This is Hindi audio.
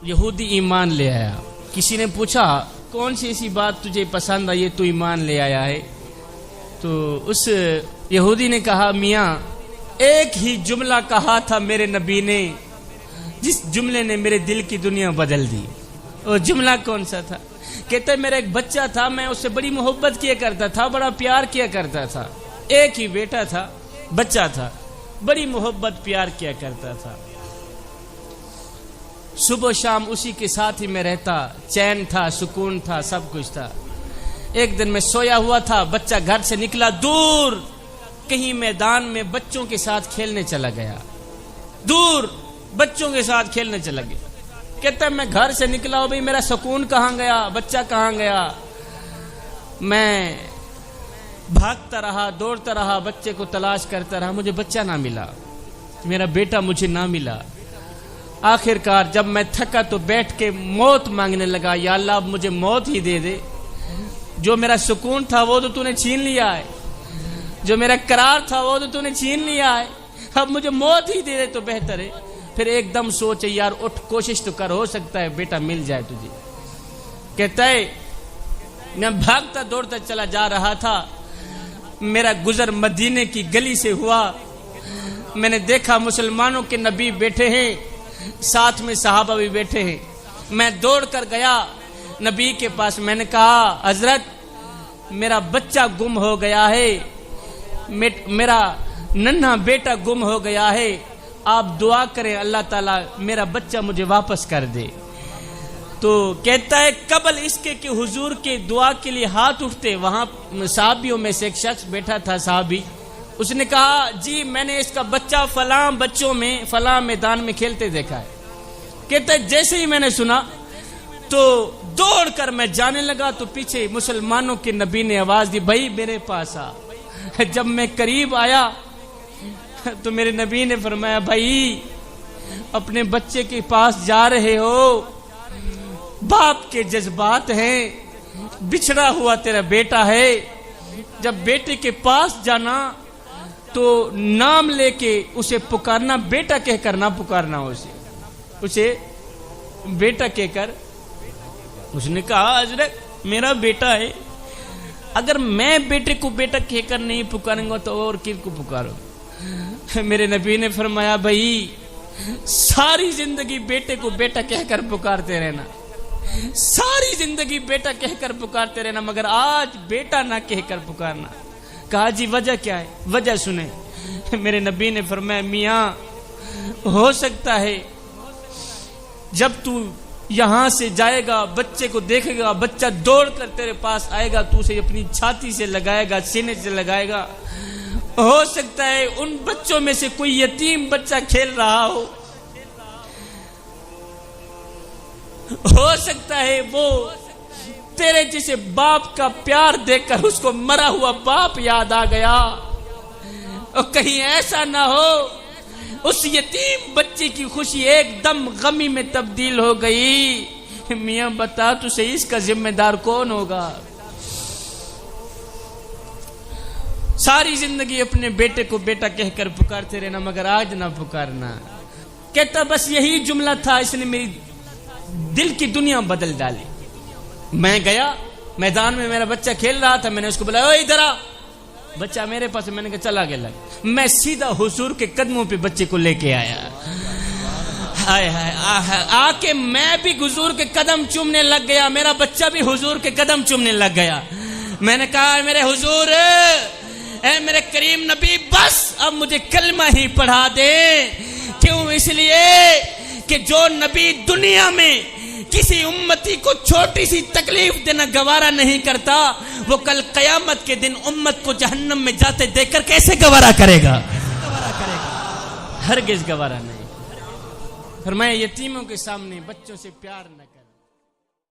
यहूदी ईमान ले आया। किसी ने पूछा कौन सी ऐसी बात तुझे पसंद आई, तू ईमान ले आया है? तो उस यहूदी ने कहा, मियाँ एक ही जुमला कहा था मेरे नबी ने, जिस जुमले ने मेरे दिल की दुनिया बदल दी। वो जुमला कौन सा था? कहते मेरा एक बच्चा था, मैं उससे बड़ी मोहब्बत किया करता था, बड़ा प्यार किया करता था। एक ही बेटा था, बच्चा था, बड़ी मोहब्बत प्यार किया करता था। सुबह शाम उसी के साथ ही मैं रहता, चैन था, सुकून था, सब कुछ था। एक दिन मैं सोया हुआ था, बच्चा घर से निकला, दूर कहीं मैदान में बच्चों के साथ खेलने चला गया। दूर बच्चों के साथ खेलने चला गया। कहता मैं घर से निकला हूं, भाई मेरा सुकून कहां गया, बच्चा कहां गया? मैं भागता रहा, दौड़ता रहा, बच्चे को तलाश करता रहा, मुझे बच्चा ना मिला, मेरा बेटा मुझे ना मिला। आखिरकार जब मैं थका तो बैठ के मौत मांगने लगा, या अल्लाह अब मुझे मौत ही दे दे, जो मेरा सुकून था वो तो तूने छीन लिया है, जो मेरा करार था वो तो तूने छीन लिया है, अब मुझे मौत ही दे दे तो बेहतर है। फिर एकदम सोचे यार उठ, कोशिश तो कर, हो सकता है बेटा मिल जाए तुझे। कहता है मैं भागता दौड़ता चला जा रहा था, मेरा गुजर मदीने की गली से हुआ। मैंने देखा मुसलमानों के नबी बैठे हैं, साथ में सहाबा भी बैठे हैं। मैं दौड़ कर गया नबी के पास, मैंने कहा हजरत मेरा बच्चा गुम हो गया है, मेरा नन्हा बेटा गुम हो गया है, आप दुआ करें अल्लाह ताला मेरा बच्चा मुझे वापस कर दे। तो कहता है कबल इसके कि हुजूर के दुआ के लिए हाथ उठते, वहां साहबियों में से एक शख्स बैठा था, साहबी, उसने कहा जी मैंने इसका बच्चा फलां बच्चों में फलां मैदान में खेलते देखा है। कहता है जैसे ही मैंने सुना तो दौड़कर मैं जाने लगा, तो पीछे मुसलमानों के नबी ने आवाज दी, भाई मेरे पास आ। जब मैं करीब आया तो मेरे नबी ने फरमाया, भाई अपने बच्चे के पास जा रहे हो, बाप के जज्बात हैं, बिछड़ा हुआ तेरा बेटा है, जब बेटे के पास जाना तो नाम लेके उसे पुकारना, बेटा कहकर ना पुकारना, उसे बेटा कहकर। उसने कहा हजरत मेरा बेटा है, अगर मैं बेटे को बेटा कहकर नहीं पुकारूंगा तो और किसको पुकारो? मेरे नबी ने फरमाया, भाई सारी जिंदगी बेटे को बेटा कहकर पुकारते रहना, सारी जिंदगी बेटा कहकर पुकारते रहना, मगर आज बेटा ना कहकर पुकारना। कहा जी वजह क्या है? वजह सुने। मेरे नबी ने फरमाया, मियां हो सकता है जब तू यहां से जाएगा, बच्चे को देखेगा, बच्चा दौड़कर तेरे पास आएगा, तू उसे अपनी छाती से लगाएगा, सीने से लगाएगा, हो सकता है उन बच्चों में से कोई यतीम बच्चा खेल रहा हो सकता है वो तेरे जैसे बाप का प्यार देखकर उसको मरा हुआ बाप याद आ गया, और कहीं ऐसा ना हो उस यतीम बच्चे की खुशी एकदम गमी में तब्दील हो गई। मियां बता तू सही, इसका जिम्मेदार कौन होगा? सारी जिंदगी अपने बेटे को बेटा कहकर पुकारते रहना, मगर आज ना पुकारना। कहता बस यही जुमला था, इसने मेरी दिल की दुनिया बदल डाली। मैं गया मैदान में, मेरा बच्चा खेल रहा था, मैंने उसको बुलाया, इधर आ। बच्चा मेरे पास, मैंने कहा चला गया। मैं सीधा हुजूर के कदमों पे बच्चे को लेके आया। हाय हाय, आके मैं भी हुजूर के कदम चूमने लग गया, मेरा बच्चा भी हुजूर के कदम चूमने लग गया। मैंने कहा मेरे हुजूर, ऐ मेरे करीम नबी, बस अब मुझे कलमा ही पढ़ा दे। क्यों? इसलिए कि जो नबी दुनिया में किसी उम्मती को छोटी सी तकलीफ देना गवारा नहीं करता, वो कल कयामत के दिन उम्मत को जहन्नम में जाते देखकर कैसे गवारा करेगा? हरगिज़ गवारा नहीं। फरमाया यतीमों के सामने बच्चों से प्यार न